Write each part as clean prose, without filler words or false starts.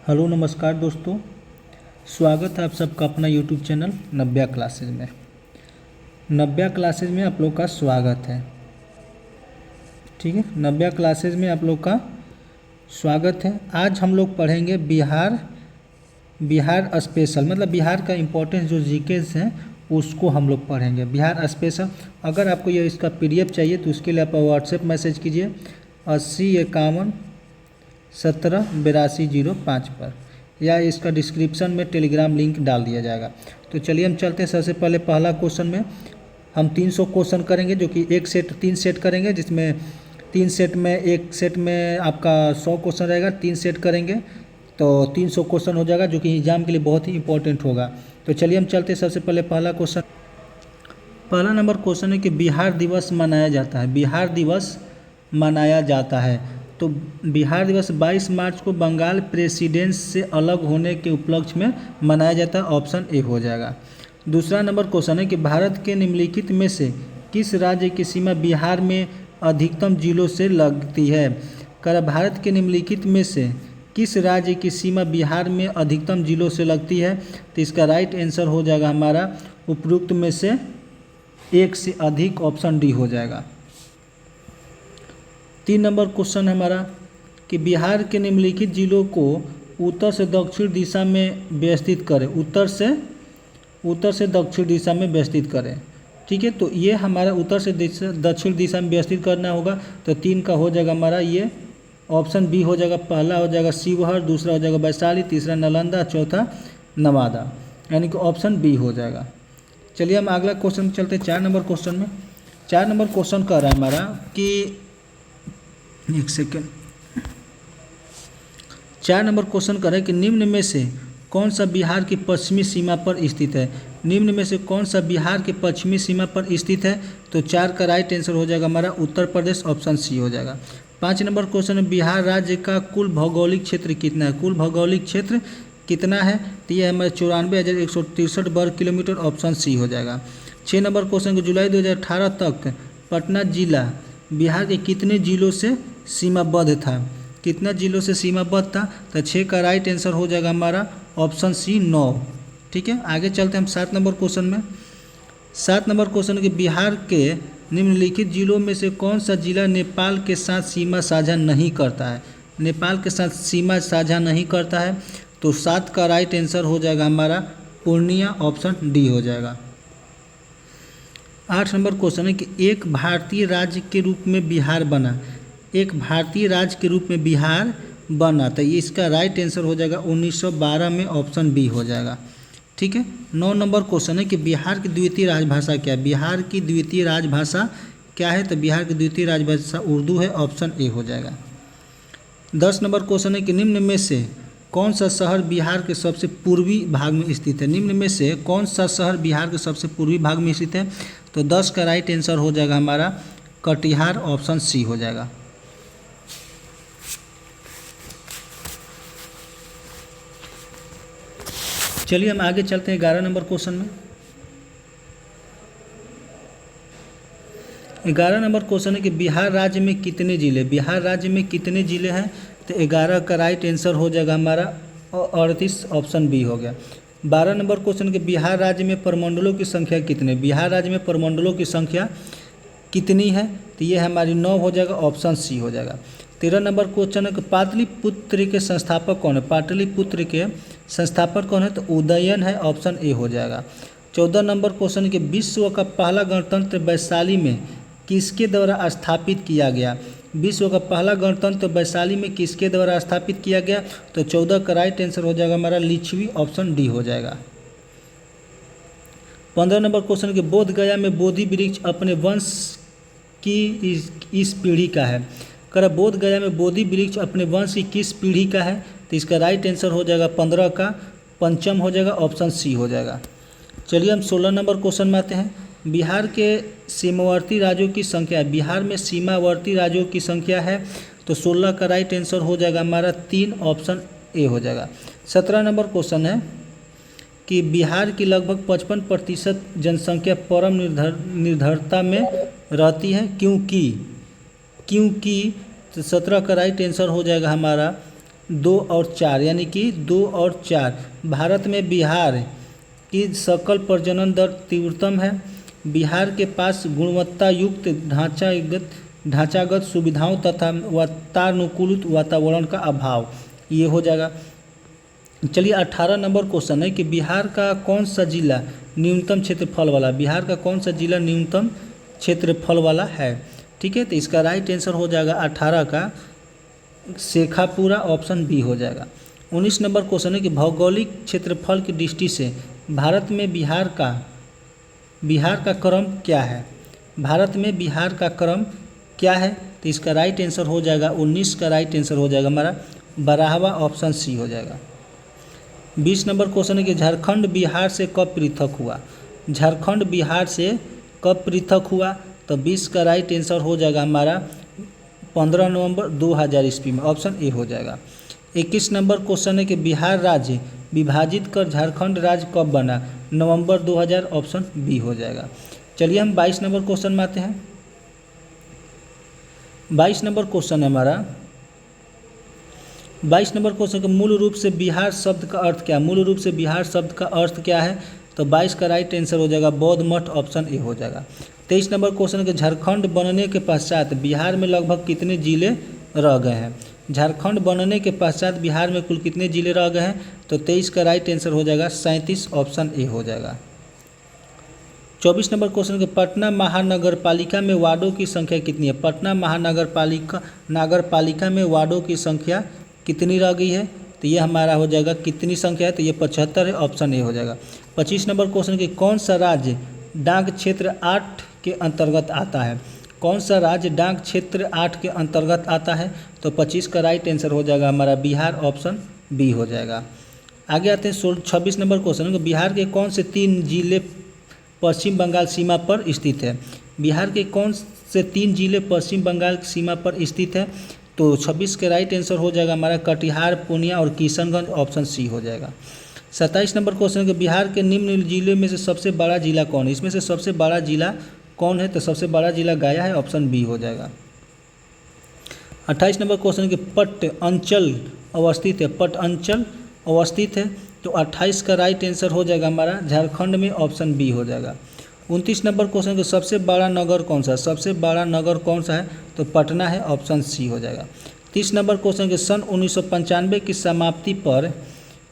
Hello नमस्कार दोस्तों, स्वागत है आप सबका अपना यूट्यूब चैनल नव्या क्लासेज में। नव्या क्लासेज में आप लोग का स्वागत है। ठीक है, नव्या क्लासेज में आप लोग का स्वागत है। आज हम लोग पढ़ेंगे बिहार स्पेशल, मतलब बिहार का इम्पोर्टेंट जो जीकेस हैं उसको हम लोग पढ़ेंगे। बिहार स्पेशल, अगर आपको ये इसका PDF चाहिए तो उसके लिए आप व्हाट्सएप मैसेज कीजिए 8051178205 पर, या इसका डिस्क्रिप्शन में टेलीग्राम लिंक डाल दिया जाएगा। तो चलिए हम चलते हैं। सबसे पहले पहला क्वेश्चन में हम 300 क्वेश्चन करेंगे, जो कि एक सेट 3 सेट करेंगे, जिसमें 3 सेट में एक सेट में आपका 100 क्वेश्चन रहेगा। 3 सेट करेंगे तो 300 क्वेश्चन हो जाएगा, जो कि एग्जाम के लिए बहुत ही इंपॉर्टेंट होगा। तो चलिए हम चलते हैं। सबसे पहले पहला नंबर क्वेश्चन है कि बिहार दिवस मनाया जाता है। बिहार दिवस मनाया जाता है तो बिहार दिवस 22 मार्च को बंगाल प्रेसिडेंस से अलग होने के उपलक्ष्य में मनाया जाता है। ऑप्शन ए हो जाएगा। दूसरा नंबर क्वेश्चन है कि भारत के निम्नलिखित में से किस राज्य की सीमा बिहार में अधिकतम जिलों से लगती है। भारत के निम्नलिखित में से किस राज्य की सीमा बिहार में अधिकतम जिलों से लगती है। तो इसका राइट आंसर हो जाएगा हमारा उपरोक्त में से एक से अधिक, ऑप्शन डी हो जाएगा। 3 नंबर क्वेश्चन हमारा कि बिहार के निम्नलिखित जिलों को उत्तर से दक्षिण दिशा में व्यवस्थित करें। उत्तर से दक्षिण दिशा में व्यवस्थित करें। ठीक है, तो ये हमारा उत्तर से दक्षिण दिशा में व्यवस्थित करना होगा। तो 3 का हो जाएगा हमारा ये ऑप्शन बी हो जाएगा। पहला हो जाएगा शिवहर, दूसरा हो जाएगा वैशाली, तीसरा नालंदा, चौथा नवादा, यानी कि ऑप्शन बी हो जाएगा। चलिए हम अगला क्वेश्चन चलते हैं। 4 नंबर क्वेश्चन में 4 नंबर क्वेश्चन कर रहा है हमारा कि एक सेकेंड 4 नंबर क्वेश्चन कर रहा है कि निम्न में से कौन सा बिहार की पश्चिमी सीमा पर स्थित है। निम्न में से कौन सा बिहार की पश्चिमी सीमा पर स्थित है। तो 4 का राइट आंसर हो जाएगा हमारा उत्तर प्रदेश, ऑप्शन सी हो जाएगा। 5 नंबर क्वेश्चन है बिहार राज्य का कुल भौगोलिक क्षेत्र कितना है। कुल भौगोलिक क्षेत्र कितना है। तो ये हमारे 94,163 वर्ग किलोमीटर, ऑप्शन सी हो जाएगा। 6 नंबर क्वेश्चन को जुलाई 2018 तक पटना जिला बिहार के कितने जिलों से सीमाबद्ध था। कितना जिलों से सीमाबद्ध था। तो 6 का राइट आंसर हो जाएगा हमारा ऑप्शन सी 9। ठीक है, आगे चलते हैं हम 7 नंबर क्वेश्चन में। 7 नंबर क्वेश्चन के बिहार के निम्नलिखित जिलों में से कौन सा जिला नेपाल के साथ सीमा साझा नहीं करता है। नेपाल के साथ सीमा साझा नहीं करता है। तो 7 का राइट आंसर हो जाएगा हमारा पूर्णिया, ऑप्शन डी हो जाएगा। 8 नंबर क्वेश्चन है कि एक भारतीय राज्य के रूप में बिहार बना। एक भारतीय राज्य के रूप में बिहार बना। तो ये इसका राइट आंसर हो जाएगा 1912 में, ऑप्शन बी हो जाएगा। ठीक है, 9 नंबर क्वेश्चन है कि बिहार की द्वितीय राजभाषा क्या है। बिहार की द्वितीय राजभाषा क्या है। तो बिहार की द्वितीय राजभाषा उर्दू है, ऑप्शन ए हो जाएगा। 10 नंबर क्वेश्चन है कि निम्न में से कौन सा शहर बिहार के सबसे पूर्वी भाग में स्थित है। निम्न में से कौन सा शहर बिहार के सबसे पूर्वी भाग में स्थित है। तो 10 का राइट आंसर हो जाएगा हमारा कटिहार, ऑप्शन सी हो जाएगा। चलिए हम आगे चलते हैं 11 नंबर क्वेश्चन में। 11 नंबर क्वेश्चन है कि बिहार राज्य में कितने जिले। बिहार राज्य में कितने जिले हैं। तो 11 का राइट आंसर हो जाएगा हमारा 38, ऑप्शन बी हो गया। 12 नंबर क्वेश्चन के बिहार राज्य में प्रमंडलों की संख्या कितने। बिहार राज्य में प्रमंडलों की संख्या कितनी है। तो ये हमारी 9 हो जाएगा, ऑप्शन सी हो जाएगा। 13 नंबर क्वेश्चन है कि पाटलिपुत्र के संस्थापक कौन है। पाटलिपुत्र के संस्थापक कौन है। तो उदयन है, ऑप्शन ए हो जाएगा। 14 नंबर क्वेश्चन है कि विश्व का पहला गणतंत्र वैशाली में किसके द्वारा स्थापित किया गया। विश्व का पहला गणतंत्र वैशाली में किसके द्वारा स्थापित किया गया। तो 14 का राइट आंसर हो जाएगा हमारा लिच्छवी, ऑप्शन डी हो जाएगा। 15 नंबर क्वेश्चन के बोध गया में बोधि वृक्ष अपने वंश की इस पीढ़ी का है। बोध गया में बोधि वृक्ष अपने वंश की किस पीढ़ी का है। तो इसका राइट आंसर हो जाएगा 15 का पंचम हो जाएगा, ऑप्शन सी हो जाएगा। चलिए हम 16 नंबर क्वेश्चन में आते हैं। बिहार के सीमावर्ती राज्यों की संख्या है। बिहार में सीमावर्ती राज्यों की संख्या है। तो 16 का राइट आंसर हो जाएगा हमारा 3, ऑप्शन ए हो जाएगा। 17 नंबर क्वेश्चन है कि बिहार की लगभग 55% जनसंख्या परम निर्धरता में रहती है, क्योंकि 17 का राइट आंसर हो जाएगा हमारा 2 और 4, यानी कि 2 और 4। भारत में बिहार की सकल प्रजनन दर तीव्रतम है। बिहार के पास गुणवत्ता युक्त ढांचागत सुविधाओं तथा वातानुकूलित वातावरण का अभाव, ये हो जाएगा। चलिए 18 नंबर क्वेश्चन है कि बिहार का कौन सा जिला न्यूनतम क्षेत्रफल वाला, बिहार का कौन सा जिला न्यूनतम क्षेत्रफल वाला है। ठीक है, तो इसका राइट आंसर हो जाएगा 18 का शेखापुरा, ऑप्शन बी हो जाएगा। 19 नंबर क्वेश्चन है कि भौगोलिक क्षेत्रफल की दृष्टि से भारत में बिहार का क्रम क्या है। भारत में बिहार का क्रम क्या है, तो इसका राइट आंसर हो जाएगा 19 का राइट आंसर हो जाएगा हमारा 12वां, ऑप्शन सी हो जाएगा। 20 नंबर क्वेश्चन है कि झारखंड बिहार से कब पृथक हुआ। झारखंड बिहार से कब पृथक हुआ, तो 20 का राइट आंसर हो जाएगा हमारा 15 नवंबर 2000 ईस्वी में, ऑप्शन ए हो जाएगा। 21 नंबर क्वेश्चन है कि बिहार राज्य विभाजित कर झारखंड राज्य कब बना, नवंबर 2000, ऑप्शन बी हो जाएगा। चलिए हम 22 नंबर क्वेश्चन में आते हैं। 22 नंबर क्वेश्चन है हमारा, 22 नंबर क्वेश्चन का मूल रूप से बिहार शब्द का अर्थ क्या है। मूल रूप से बिहार शब्द का अर्थ क्या है, तो 22 का राइट आंसर हो जाएगा बौद्ध मठ, ऑप्शन ए हो जाएगा। 23 नंबर क्वेश्चन के झारखंड बनने के पश्चात बिहार में लगभग कितने जिले रह गए हैं। झारखंड बनने के पश्चात बिहार में कुल कितने जिले रह गए हैं, तो 23 का राइट आंसर हो जाएगा 37, ऑप्शन ए हो जाएगा। 24 नंबर क्वेश्चन के पटना महानगर पालिका में वार्डों की संख्या कितनी है। पटना महानगर पालिका में वार्डों की संख्या कितनी रह गई है, तो ये हमारा हो जाएगा कितनी संख्या है, तो ये 75 है, ऑप्शन ए हो जाएगा। 25 नंबर क्वेश्चन कि कौन सा राज्य डाक क्षेत्र 8 के अंतर्गत आता है। कौन सा राज्य डाक क्षेत्र 8 के अंतर्गत आता है, तो 25 का राइट आंसर हो जाएगा हमारा बिहार, ऑप्शन बी हो जाएगा। आगे आते हैं 26 नंबर क्वेश्चन कि बिहार के कौन से 3 जिले पश्चिम बंगाल सीमा पर स्थित है। बिहार के कौन से 3 जिले पश्चिम बंगाल सीमा पर स्थित है, तो 26 के राइट आंसर हो जाएगा हमारा कटिहार, पूर्णिया और किशनगंज, ऑप्शन सी हो जाएगा। 27 नंबर क्वेश्चन कि बिहार के निम्न जिले में से सबसे बड़ा जिला कौन है। इसमें से सबसे बड़ा जिला कौन है, तो सबसे बड़ा जिला गया है, ऑप्शन बी हो जाएगा। 28 नंबर क्वेश्चन कि पट अंचल अवस्थित है। पट अंचल अवस्थित है, तो 28 का राइट आंसर हो जाएगा हमारा झारखंड में, ऑप्शन बी हो जाएगा। 29 नंबर क्वेश्चन कि सबसे बड़ा नगर कौन सा है। सबसे बड़ा नगर कौन सा है, तो पटना है, ऑप्शन सी हो जाएगा। 30 नंबर क्वेश्चन कि सन 1995 की समाप्ति पर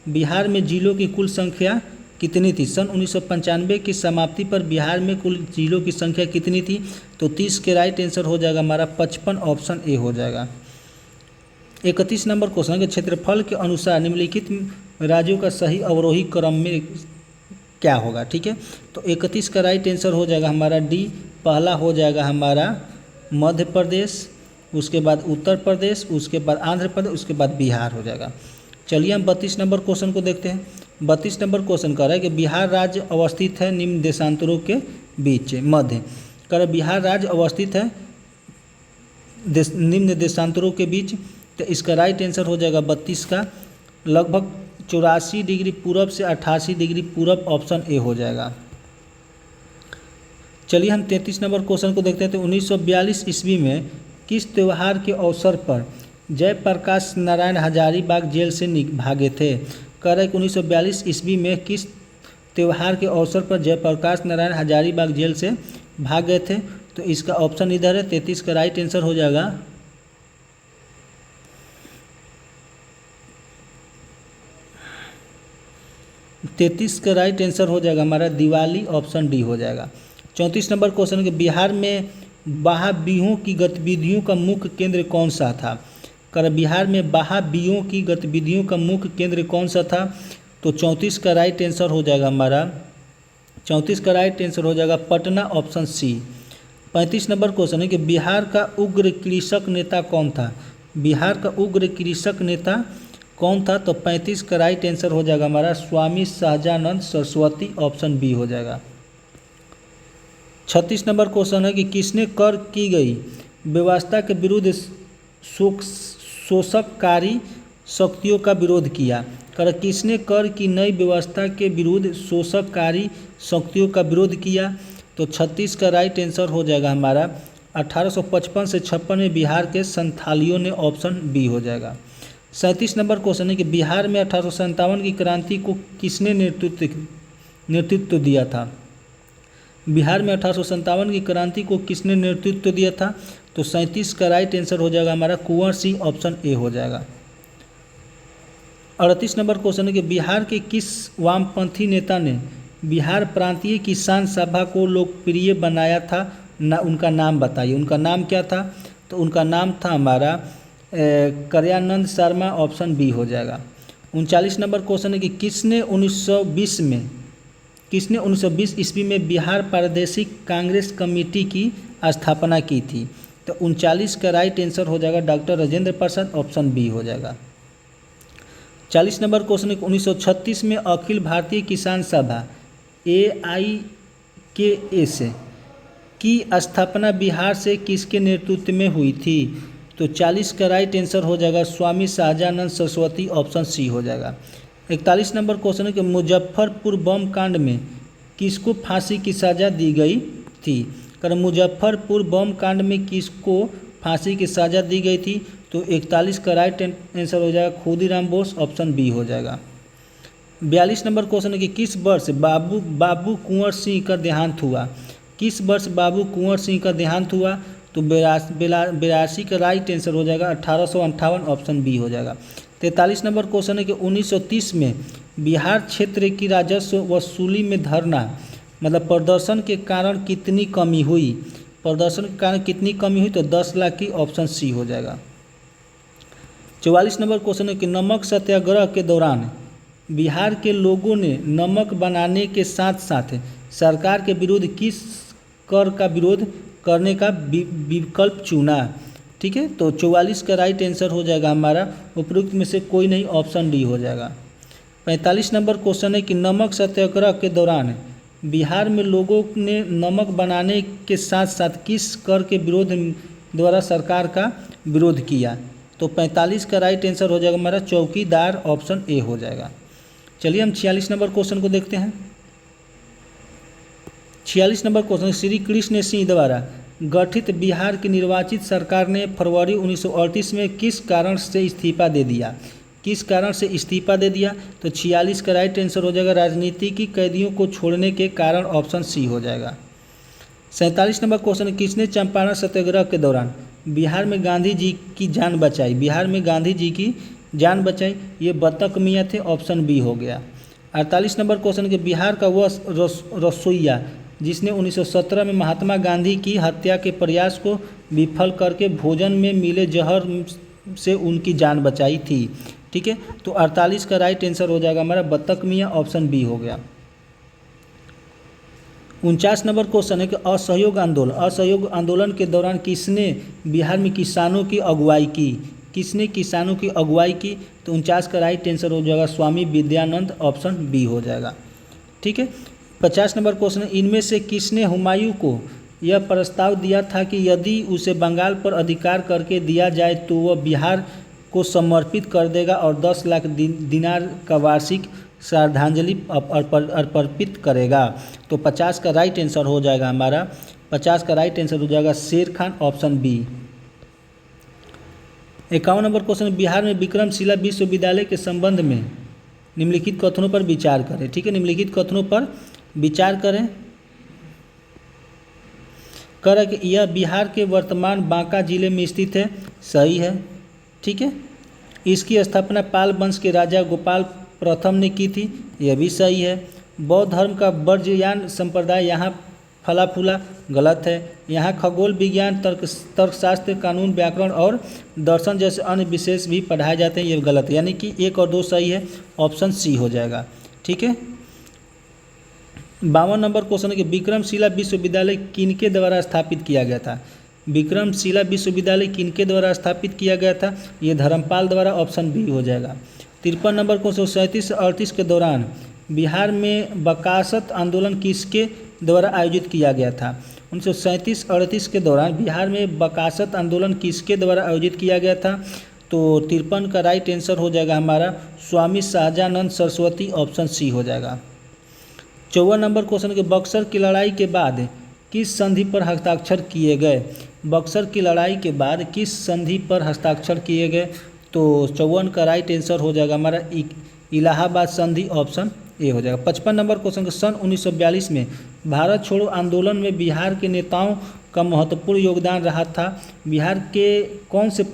बिहार में जिलों की कुल संख्या कितनी थी। सन 1995 की समाप्ति पर बिहार में कुल जिलों की संख्या कितनी थी, तो 30 के राइट आंसर हो जाएगा हमारा 55, ऑप्शन ए हो जाएगा। 31 नंबर क्वेश्चन के क्षेत्रफल के अनुसार निम्नलिखित राज्यों का सही अवरोही क्रम में क्या होगा। ठीक है, तो 31 का राइट आंसर हो जाएगा हमारा डी। पहला हो जाएगा हमारा मध्य प्रदेश, उसके बाद उत्तर प्रदेश, उसके बाद आंध्र प्रदेश, उसके बाद बिहार हो जाएगा। चलिए हम 32 नंबर क्वेश्चन को देखते हैं। 32 नंबर क्वेश्चन कह रहा है कि बिहार राज्य अवस्थित है निम्न देशांतरों के बीच मध्य। कह रहा बिहार राज्य अवस्थित है निम्न देशांतरों के बीच, तो इसका राइट आंसर हो जाएगा 32 का लगभग 84 डिग्री पूरब से 88 डिग्री पूरब, ऑप्शन ए हो जाएगा। चलिए हम 33 नंबर क्वेश्चन को देखते हैं। तो 1942 ईस्वी में किस त्यौहार के अवसर पर जयप्रकाश नारायण हजारीबाग जेल से भागे थे। कह रहा है कि 1942 ईस्वी में किस त्यौहार के अवसर पर जयप्रकाश नारायण हजारीबाग जेल से भाग गए थे, तो इसका ऑप्शन इधर है। 33 का राइट आंसर हो जाएगा 33 का राइट आंसर हो जाएगा हमारा दिवाली, ऑप्शन डी हो जाएगा। 34 नंबर क्वेश्चन के बिहार में बाहा बिहुओं की गतिविधियों का मुख्य केंद्र कौन सा था। कर बिहार में बाहा बिहुओं की गतिविधियों का मुख्य केंद्र कौन सा था, तो 34 का राइट आंसर हो जाएगा हमारा 34 का राइट आंसर हो जाएगा Patna, option C. 35 number question है कि बिहार का उग्र कृषक नेता कौन था। बिहार का उग्र कृषक नेता कौन था, तो 35 का राइट आंसर हो जाएगा हमारा स्वामी सहजानंद सरस्वती, ऑप्शन बी हो जाएगा। 36 नंबर क्वेश्चन है कि किसने कर की गई व्यवस्था के विरुद्ध शोषककारी शक्तियों का विरोध किया। कर किसने कर की नई व्यवस्था के विरुद्ध शोषककारी शक्तियों का विरोध किया, तो 36 का राइट आंसर हो जाएगा हमारा 1855 से 56 में बिहार के संथालियों ने, ऑप्शन बी हो जाएगा। 37 नंबर क्वेश्चन है कि बिहार में 1857 की क्रांति को किसने नेतृत्व दिया था। बिहार में 1857 की क्रांति को किसने नेतृत्व दिया था। तो 37 का राइट आंसर हो जाएगा हमारा कुंवर सिंह, ऑप्शन ए हो जाएगा। 38 नंबर क्वेश्चन है कि बिहार के किस वामपंथी नेता ने बिहार प्रांतीय किसान सभा को लोकप्रिय बनाया था, ना उनका नाम बताइए। उनका नाम क्या था। तो उनका नाम था हमारा करयानंद शर्मा, ऑप्शन बी हो जाएगा। 39 नंबर क्वेश्चन है कि किसने 1920 ईस्वी में बिहार प्रादेशिक कांग्रेस कमेटी की स्थापना की थी। तो 39 का राइट आंसर हो जाएगा doctor Rajendra Prasad, option B हो जाएगा। 40 नंबर क्वेश्चन है 1936 में अखिल भारतीय किसान सभा AIKS की स्थापना बिहार से किसके नेतृत्व में हुई थी। तो 40 का राइट आंसर हो जाएगा स्वामी शाहजानंद सरस्वती, ऑप्शन सी हो जाएगा। 41 नंबर क्वेश्चन है कि मुजफ्फरपुर बम कांड में किसको फांसी की सज़ा दी गई थी। कर मुजफ्फरपुर बम कांड में किसको फांसी की सज़ा दी गई थी। तो 41 का राइट आंसर हो जाएगा खुदीराम बोस, ऑप्शन बी हो जाएगा। 42 नंबर क्वेश्चन है कि किस वर्ष बाबू कुंवर सिंह का देहांत हुआ। किस वर्ष बाबू कुंवर सिंह का देहांत हुआ। तो 82 का राइट आंसर हो जाएगा 1858, ऑप्शन बी हो जाएगा। 43 नंबर क्वेश्चन है कि 1930 में बिहार क्षेत्र की राजस्व वसूली में धरना मतलब प्रदर्शन के कारण कितनी कमी हुई। प्रदर्शन के कारण कितनी कमी हुई। तो 10 लाख की, ऑप्शन सी हो जाएगा। 44 नंबर क्वेश्चन है कि नमक सत्याग्रह के दौरान बिहार के लोगों ने नमक बनाने के साथ साथ सरकार के विरुद्ध किस कर का विरोध करने का विकल्प चुना। ठीक है, तो 44 का राइट आंसर हो जाएगा हमारा उपरोक्त में से कोई नहीं, ऑप्शन डी हो जाएगा। 45 नंबर क्वेश्चन है कि नमक सत्याग्रह के दौरान बिहार में लोगों ने नमक बनाने के साथ साथ किस कर के विरोध द्वारा सरकार का विरोध किया। तो 45 का राइट आंसर हो जाएगा हमारा चौकीदार, ऑप्शन ए हो जाएगा। चलिए हम 46 नंबर क्वेश्चन को देखते हैं। 46 नंबर क्वेश्चन, श्री कृष्ण सिंह द्वारा गठित बिहार की निर्वाचित सरकार ने फरवरी 1938 में किस कारण से इस्तीफा दे दिया। किस कारण से इस्तीफा दे दिया। तो 46 का राइट आंसर हो जाएगा राजनीतिक कैदियों को छोड़ने के कारण, ऑप्शन सी हो जाएगा। 47 नंबर क्वेश्चन, किसने चंपारण सत्याग्रह के दौरान बिहार में गांधी जी की जान बचाई। बिहार में गांधी जी की जान बचाई, ये बतक मियाँ थे, ऑप्शन बी हो गया। 48 नंबर क्वेश्चन के बिहार का वह रसोइया जिसने 1917 में महात्मा गांधी की हत्या के प्रयास को विफल करके भोजन में मिले जहर से उनकी जान बचाई थी। ठीक है, तो 48 का राइट आंसर हो जाएगा हमारा बतक मियाँ, ऑप्शन बी हो गया। 49 नंबर क्वेश्चन है कि असहयोग आंदोलन के दौरान किसने बिहार में किसानों की अगुवाई की। किसने किसानों की अगुवाई की। तो 49 का राइट आंसर हो जाएगा स्वामी विद्यानंद, ऑप्शन बी हो जाएगा। ठीक है, 50 नंबर क्वेश्चन, इनमें से किसने हुमायूं को यह प्रस्ताव दिया था कि यदि उसे बंगाल पर अधिकार करके दिया जाए तो वह बिहार को समर्पित कर देगा और 10 लाख दिनार का वार्षिक श्रद्धांजलि अर्पित करेगा। तो 50 का राइट आंसर हो जाएगा हमारा 50 का राइट आंसर हो जाएगा Sher Khan, option B. 51 number question, Bihar में विक्रमशिला विश्वविद्यालय के संबंध में निम्नलिखित कथनों पर विचार करें। ठीक है, निम्नलिखित कथनों पर विचार करें कि यह बिहार के वर्तमान बांका जिले में स्थित है, सही है। ठीक है, इसकी स्थापना पाल वंश के राजा गोपाल प्रथम ने की थी, यह भी सही है। बौद्ध धर्म का वज्रयान संप्रदाय यहाँ फला फूला, गलत है। यहाँ खगोल विज्ञान, तर्कशास्त्र, कानून, व्याकरण और दर्शन जैसे अन्य विशेष भी पढ़ाए जाते हैं, ये गलत है। यानी कि 1 और 2 सही है, ऑप्शन सी हो जाएगा। ठीक है, 52 नंबर क्वेश्चन है कि विक्रमशिला विश्वविद्यालय किनके द्वारा स्थापित किया गया था। विक्रमशिला विश्वविद्यालय किनके द्वारा स्थापित किया गया था। ये धर्मपाल द्वारा, ऑप्शन बी हो जाएगा। 53 नंबर क्वेश्चन, 37 से 38 के दौरान बिहार में बकासत आंदोलन किसके द्वारा आयोजित किया गया था। 1937-38 के दौरान बिहार में बकासत आंदोलन किसके द्वारा आयोजित किया गया था। तो 53 का राइट आंसर हो जाएगा हमारा स्वामी शाहजानंद सरस्वती, ऑप्शन सी हो जाएगा। 54 नंबर क्वेश्चन के बक्सर की लड़ाई के बाद किस संधि पर हस्ताक्षर किए गए। बक्सर की लड़ाई के बाद किस संधि पर हस्ताक्षर किए गए। तो 54 का राइट आंसर हो जाएगा हमारा इलाहाबाद संधि, ऑप्शन ए हो जाएगा। 55 नंबर क्वेश्चन का सन 1942 में भारत छोड़ो आंदोलन में बिहार के नेताओं का महत्वपूर्ण योगदान रहा था। बिहार के कौन से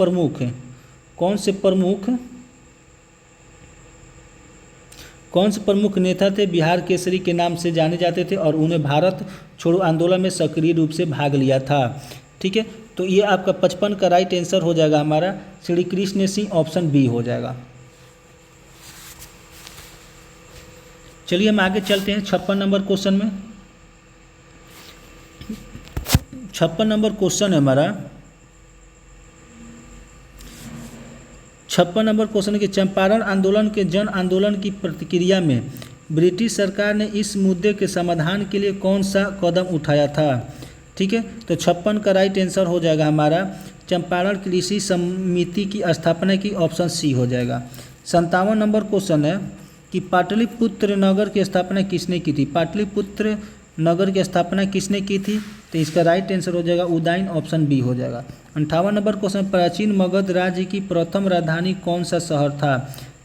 प्रमुख नेता थे बिहार केसरी के नाम से जाने जाते थे और उन्हें भारत छोड़ो आंदोलन में सक्रिय रूप से भाग लिया था। ठीक है, तो ये आपका 55 का राइट आंसर हो जाएगा हमारा श्री कृष्ण सिंह, ऑप्शन बी हो जाएगा। चलिए हम आगे चलते हैं 56 नंबर क्वेश्चन में। 56 नंबर क्वेश्चन है हमारा, 56 नंबर क्वेश्चन के चंपारण आंदोलन के जन आंदोलन की प्रतिक्रिया में ब्रिटिश सरकार ने इस मुद्दे के समाधान के लिए कौन सा कदम उठाया था। ठीक है, तो 56 का राइट आंसर हो जाएगा हमारा चंपारण कृषि समिति की स्थापना की, ऑप्शन सी हो जाएगा। 57 नंबर क्वेश्चन है कि पाटलिपुत्र नगर की स्थापना किसने की थी। पाटलिपुत्र नगर की स्थापना किसने की थी, तो इसका राइट आंसर हो जाएगा उदयन, ऑप्शन बी हो जाएगा। 58 नंबर क्वेश्चन, प्राचीन मगध राज्य की प्रथम राजधानी कौन सा शहर था।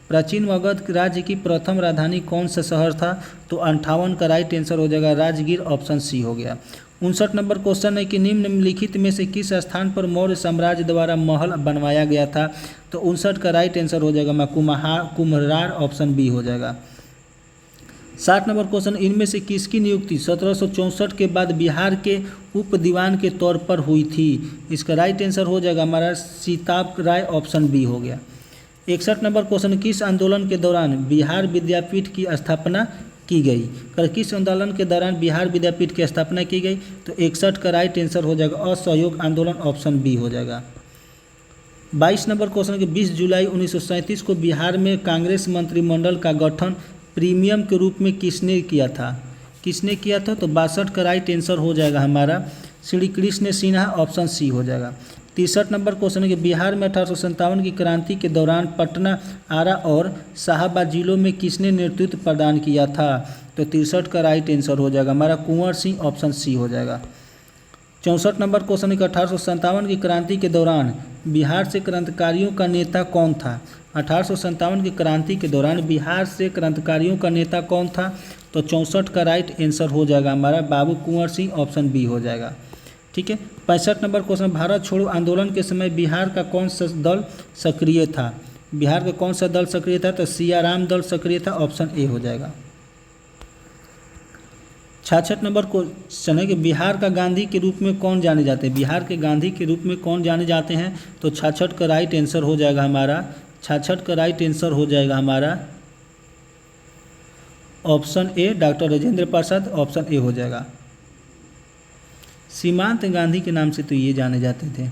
प्राचीन मगध राज्य की प्रथम राजधानी कौन सा शहर था, तो 58 का राइट आंसर हो जाएगा राजगीर, ऑप्शन सी हो गया। 59 नंबर क्वेश्चन है कि निम्नलिखित में से किस स्थान पर मौर्य साम्राज्य द्वारा महल बनवाया गया था, तो 59 का राइट आंसर हो जाएगा कुम्हरार, ऑप्शन बी हो जाएगा। 60 नंबर क्वेश्चन, इनमें से किसकी नियुक्ति 1764 के बाद बिहार के उप दीवान के तौर पर हुई थी। इसका राइट आंसर हो जाएगा हमारा सीताब राय, ऑप्शन बी हो गया। 61 नंबर क्वेश्चन, किस आंदोलन के दौरान बिहार विद्यापीठ की स्थापना की गई। किस आंदोलन के दौरान बिहार विद्यापीठ की स्थापना की गई, तो 61 का राइट आंसर हो जाएगा असहयोग आंदोलन, ऑप्शन बी हो जाएगा। 22 नंबर क्वेश्चन के 20 जुलाई 1937 को बिहार में कांग्रेस मंत्रिमंडल का गठन प्रीमियम के रूप में किसने किया था। तो 62 का राइट आंसर हो जाएगा हमारा श्री कृष्ण सिन्हा, ऑप्शन सी हो जाएगा। 63 नंबर क्वेश्चन है कि बिहार में 1857 की क्रांति के दौरान पटना, आरा और शाहाबाद जिलों में किसने नेतृत्व प्रदान किया था, तो 63 का राइट आंसर हो जाएगा हमारा कुंवर सिंह, ऑप्शन सी हो जाएगा। 64 नंबर क्वेश्चन है कि 1857 की क्रांति के दौरान बिहार से क्रांतिकारियों का नेता कौन था। 1857 की क्रांति के दौरान बिहार से क्रांतिकारियों का नेता कौन था, तो 64 का राइट आंसर हो जाएगा हमारा बाबू कुंवर सिंह, ऑप्शन बी हो जाएगा। ठीक है, 65 नंबर क्वेश्चन, भारत छोड़ो आंदोलन के समय बिहार का कौन सा दल सक्रिय था। बिहार का कौन सा दल सक्रिय था, तो सियाराम दल सक्रिय था, ऑप्शन ए हो जाएगा। 66 नंबर क्वेश्चन है कि बिहार का गांधी के रूप में कौन जाने जाते हैं। बिहार के गांधी के रूप में कौन जाने जाते हैं, तो 66 का राइट आंसर हो जाएगा हमारा 66 का राइट आंसर हो जाएगा हमारा option A doctor Rajendra Prasad, option A हो जाएगा। सीमांत गांधी के नाम से तो ये जाने जाते थे।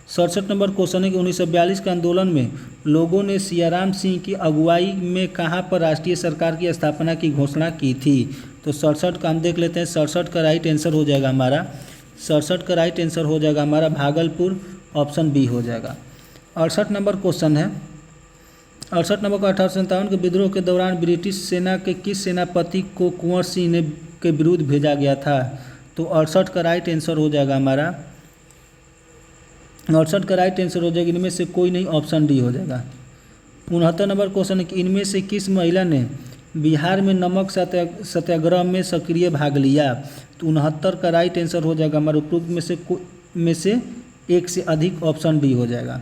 67 नंबर क्वेश्चन है कि 1942 के आंदोलन में लोगों ने सियाराम सिंह की अगुवाई में कहाँ पर राष्ट्रीय सरकार की स्थापना की घोषणा की थी, तो 67 का हम देख लेते हैं। 67 का राइट आंसर हो जाएगा हमारा 67 का राइट आंसर हो जाएगा हमारा भागलपुर, ऑप्शन बी हो जाएगा। 68 नंबर क्वेश्चन है, 68 नंबर को 1857 के विद्रोह के दौरान ब्रिटिश सेना के किस सेनापति को कुंवर सिंह ने के विरुद्ध भेजा गया था, तो 68 का राइट आंसर हो जाएगा हमारा 68 का राइट आंसर हो जाएगा इनमें से कोई नहीं, ऑप्शन डी हो जाएगा। 69 नंबर क्वेश्चन है कि इनमें से किस महिला ने बिहार में नमक सत्याग्रह में सक्रिय भाग लिया, तो 69 का राइट आंसर हो जाएगा हमारे उपरोक्त में से एक से अधिक, ऑप्शन डी हो जाएगा।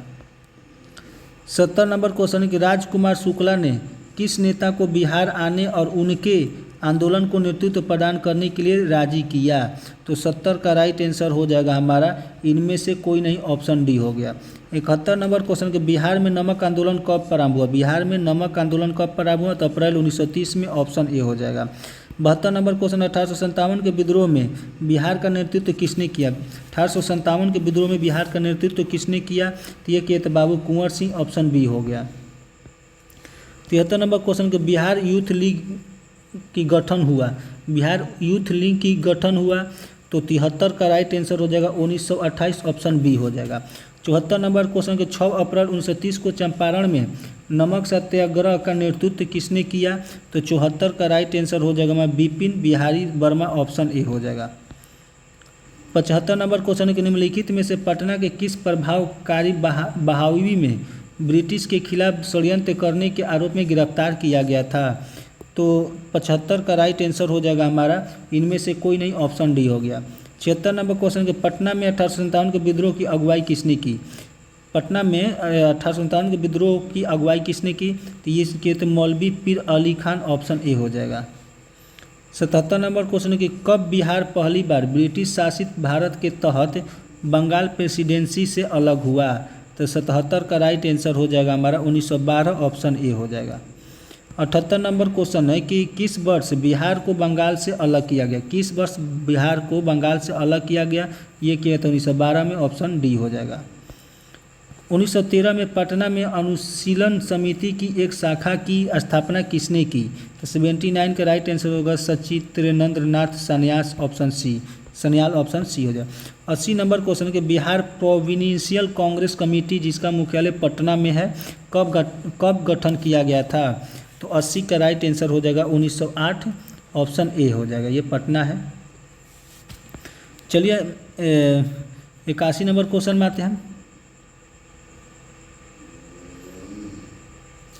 70 नंबर क्वेश्चन है कि राजकुमार शुक्ला ने किस नेता को बिहार आने और उनके आंदोलन को नेतृत्व प्रदान करने के लिए राजी किया, तो 70 का राइट आंसर हो जाएगा हमारा इनमें से कोई नहीं, ऑप्शन डी हो गया। 71 नंबर क्वेश्चन के बिहार में नमक आंदोलन कब प्रारंभ हुआ। बिहार में नमक आंदोलन कब प्रारंभ हुआ, तो अप्रैल 1930 में, ऑप्शन ए हो जाएगा। 72 नंबर क्वेश्चन 1857 के विद्रोह में बिहार का नेतृत्व किसने किया। 1857 के विद्रोह में बिहार का नेतृत्व किसने किया, तो ये किए थे बाबू कुंवर सिंह, ऑप्शन बी हो गया। 73 नंबर क्वेश्चन के बिहार यूथ लीग की गठन हुआ। बिहार यूथ लीग की गठन हुआ, तो 73 का राइट आंसर हो जाएगा 1928, ऑप्शन बी हो जाएगा। 74 नंबर क्वेश्चन के 6 अप्रैल 1930 को चंपारण में नमक सत्याग्रह का नेतृत्व किसने किया, तो 74 का राइट आंसर हो जाएगा बिपिन बिहारी वर्मा, ऑप्शन ए हो जाएगा। 75 नंबर क्वेश्चन के निम्नलिखित में से पटना के किस प्रभावकारी बहावी में ब्रिटिश के खिलाफ षड्यंत्र करने के आरोप में गिरफ्तार किया गया था। तो 75 का राइट आंसर हो जाएगा हमारा, इनमें से कोई नहीं, ऑप्शन डी हो गया। 76 नंबर क्वेश्चन के पटना में 1857 के विद्रोह की अगुवाई किसने की? पटना में 1857 के विद्रोह की अगुवाई किसने की? तो ये किए थे मौलवी पीर अली खान, ऑप्शन ए हो जाएगा। 77 नंबर क्वेश्चन कि कब बिहार पहली बार ब्रिटिश शासित भारत के तहत बंगाल प्रेसिडेंसी से अलग हुआ? तो 77 का राइट आंसर हो जाएगा हमारा 1912, ऑप्शन ए हो जाएगा। 78 नंबर क्वेश्चन है कि किस वर्ष बिहार को बंगाल से अलग किया गया? किस वर्ष बिहार को बंगाल से अलग किया गया? ये किया था 1912 में, ऑप्शन डी हो जाएगा। 1913 में पटना में अनुशीलन समिति की एक शाखा की स्थापना किसने की? तो 79 का राइट आंसर होगा Sachindra Nath Sanyal, option C, Sanyal, option C हो जाए। 80 नंबर क्वेश्चन के बिहार प्रोविंशियल कांग्रेस कमेटी जिसका मुख्यालय पटना में है, कब गठन किया गया था? तो 80 का राइट आंसर हो जाएगा 1908, ऑप्शन ए हो जाएगा, ये पटना है। चलिए 81 नंबर क्वेश्चन में आते हैं।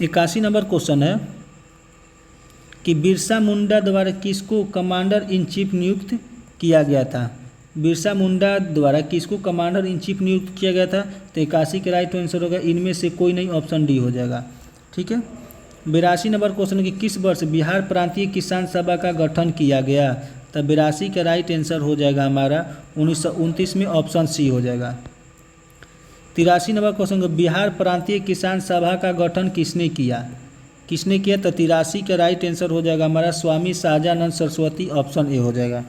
81 नंबर क्वेश्चन है कि बिरसा मुंडा द्वारा किसको कमांडर इन चीफ नियुक्त किया गया था? बिरसा मुंडा द्वारा किसको कमांडर इन चीफ नियुक्त किया गया था? तो 81 का राइट आंसर होगा, इनमें से कोई नहीं, ऑप्शन डी हो जाएगा। ठीक है। 82 नंबर क्वेश्चन कि किस वर्ष बिहार प्रांतीय किसान सभा का गठन किया गया? तो 82 का राइट आंसर हो जाएगा हमारा 1929 में, ऑप्शन सी हो जाएगा। 83 नंबर क्वेश्चन बिहार प्रांतीय किसान सभा का गठन किसने किया? किसने किया? तो 83 का राइट आंसर हो जाएगा हमारा स्वामी शाहजानंद सरस्वती, ऑप्शन ए हो जाएगा।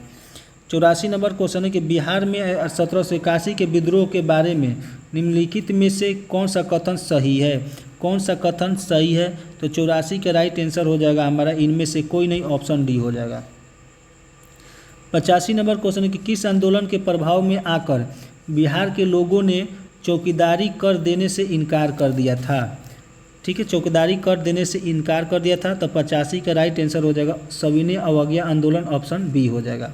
84 नंबर क्वेश्चन है कि बिहार में 1781 के विद्रोह के बारे में निम्नलिखित में से कौन सा कथन सही है? कौन सा कथन सही है? तो 84 का राइट आंसर हो जाएगा हमारा, इनमें से कोई नहीं, ऑप्शन डी हो जाएगा। 85 नंबर क्वेश्चन है कि किस आंदोलन के प्रभाव में आकर बिहार के लोगों ने चौकीदारी कर देने से इनकार कर दिया था? ठीक है, चौकीदारी कर देने से इनकार कर दिया था। तो 85 का राइट आंसर हो जाएगा सविनय अवज्ञा आंदोलन, ऑप्शन बी हो जाएगा।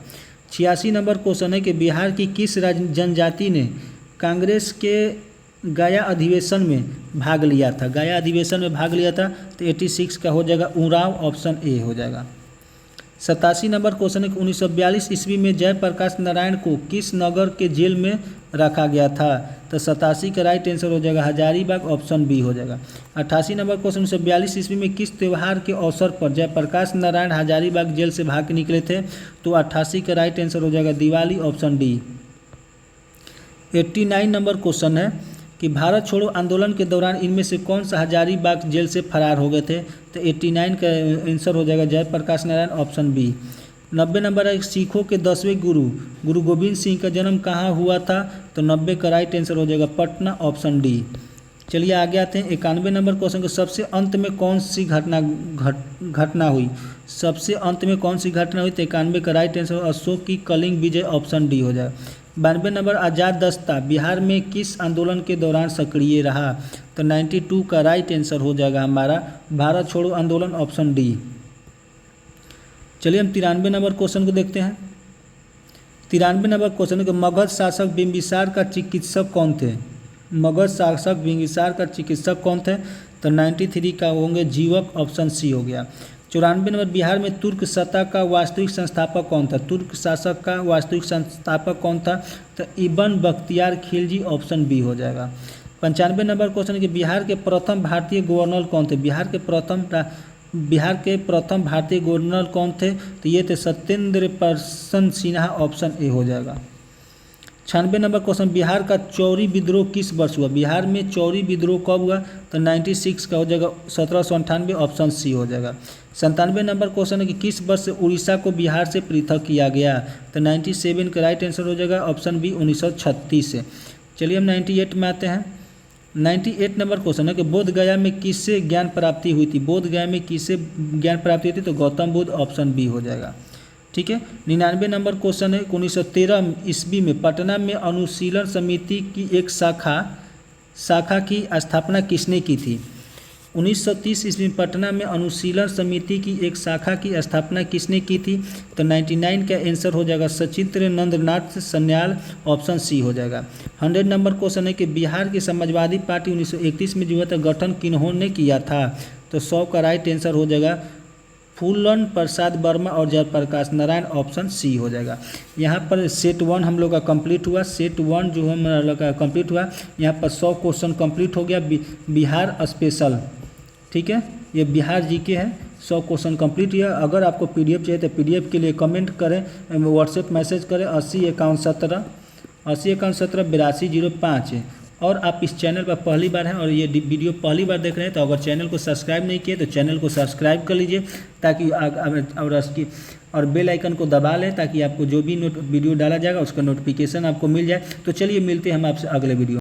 86 नंबर क्वेश्चन है कि बिहार की किस जनजाति ने कांग्रेस के गया अधिवेशन में भाग लिया था? गया अधिवेशन में भाग लिया था। तो 86 का हो जाएगा उरांव, ऑप्शन ए हो जाएगा। 87 नंबर क्वेश्चन है कि 1942 ईस्वी में जयप्रकाश नारायण को किस नगर के जेल में रखा गया था? तो 87 का राइट आंसर हो जाएगा हजारीबाग, ऑप्शन बी हो जाएगा। 88 नंबर क्वेश्चन 1942 ईस्वी में किस त्यौहार के अवसर पर जयप्रकाश नारायण हजारीबाग जेल से भाग निकले थे? तो 88 का राइट आंसर हो जाएगा Diwali, option D. 89 number question है कि भारत छोड़ो आंदोलन के दौरान इनमें से कौन सा हजारीबाग जेल से फरार हो गए थे? तो 89 का आंसर हो जाएगा Jayaprakash Narayan, option B. 90 number है सिखों के 10वें गुरु गोविंद सिंह का जन्म कहाँ हुआ था? तो 90 का राइट आंसर हो जाएगा पटना, ऑप्शन डी। चलिए आगे आते हैं 91 नंबर क्वेश्चन के सबसे अंत में कौन सी घटना हुई? सबसे अंत में कौन सी घटना हुई? तो 91 का राइट आंसर अशोक की कलिंग विजय, ऑप्शन डी हो जाएगा। 92 नंबर आज़ाद दस्ता बिहार में किस आंदोलन के दौरान सक्रिय रहा? तो 92 का राइट आंसर हो जाएगा हमारा भारत छोड़ो आंदोलन, ऑप्शन डी। चलिए हम 93 नंबर क्वेश्चन को देखते हैं। 93 नंबर क्वेश्चन है मगध शासक बिंबिसार का चिकित्सक कौन थे? मगध शासक बिंबिसार का चिकित्सक कौन थे? तो 93 का होंगे जीवक, ऑप्शन सी हो गया। 94 नंबर बिहार में तुर्क सत्ता का वास्तविक संस्थापक कौन था? तुर्क शासक का वास्तविक संस्थापक कौन था? तो इब्न बख्तियार खिलजी, ऑप्शन बी हो जाएगा। 95 नंबर क्वेश्चन है कि बिहार के प्रथम भारतीय गवर्नर कौन थे? बिहार के प्रथम भारतीय गवर्नर कौन थे? तो ये थे सत्येंद्र प्रसन्न सिन्हा, ऑप्शन ए हो जाएगा। 96 नंबर क्वेश्चन बिहार का चौरी विद्रोह किस वर्ष हुआ? बिहार में चौरी विद्रोह कब हुआ? तो 96 का हो जाएगा 1798, ऑप्शन सी हो जाएगा। 97 नंबर क्वेश्चन है कि किस वर्ष से उड़ीसा को बिहार से पृथक किया गया? तो 97 का राइट आंसर हो जाएगा ऑप्शन बी 1936 से। चलिए हम 98 में आते हैं। 98 नंबर क्वेश्चन है कि बोध गया में किससे ज्ञान प्राप्ति हुई थी? बोध गया में किससे ज्ञान प्राप्ति हुई थी? तो गौतम बुद्ध, ऑप्शन बी हो जाएगा। ठीक है। 99 नंबर क्वेश्चन है 1913 ईस्वी में पटना में अनुशीलन समिति की एक शाखा की स्थापना किसने की थी? 1930 ईस्वी में पटना में अनुशीलन समिति की एक शाखा की स्थापना किसने की थी? तो 99 का आंसर हो जाएगा सचित्र नंदनाथ सन्याल, ऑप्शन सी हो जाएगा। 100 नंबर क्वेश्चन है कि बिहार की समाजवादी पार्टी 1931 में जो है तो गठन किन्होंने किया था? तो 100 का राइट आंसर हो जाएगा फूलन प्रसाद वर्मा और जयप्रकाश नारायण, ऑप्शन सी हो जाएगा। यहाँ पर सेट 1 हम लोग का कंप्लीट हुआ। सेट 1 जो हम लोग का कंप्लीट हुआ, यहाँ पर 100 क्वेश्चन कंप्लीट हो गया बिहार स्पेशल, ठीक है, ये बिहार जीके है। 100 क्वेश्चन कंप्लीट हुआ। अगर आपको पीडीएफ चाहिए तो पीडीएफ के लिए कमेंट करें, व्हाट्सएप मैसेज करें 80 51 17 8205। और आप इस चैनल पर पहली बार हैं और ये वीडियो पहली बार देख रहे हैं तो अगर चैनल को सब्सक्राइब नहीं किए तो चैनल को सब्सक्राइब कर लीजिए, ताकि और बेल आइकन को दबा लें ताकि आपको जो भी वीडियो डाला जाएगा उसका नोटिफिकेशन आपको मिल जाए। तो चलिए मिलते हैं हम आपसे अगले वीडियो।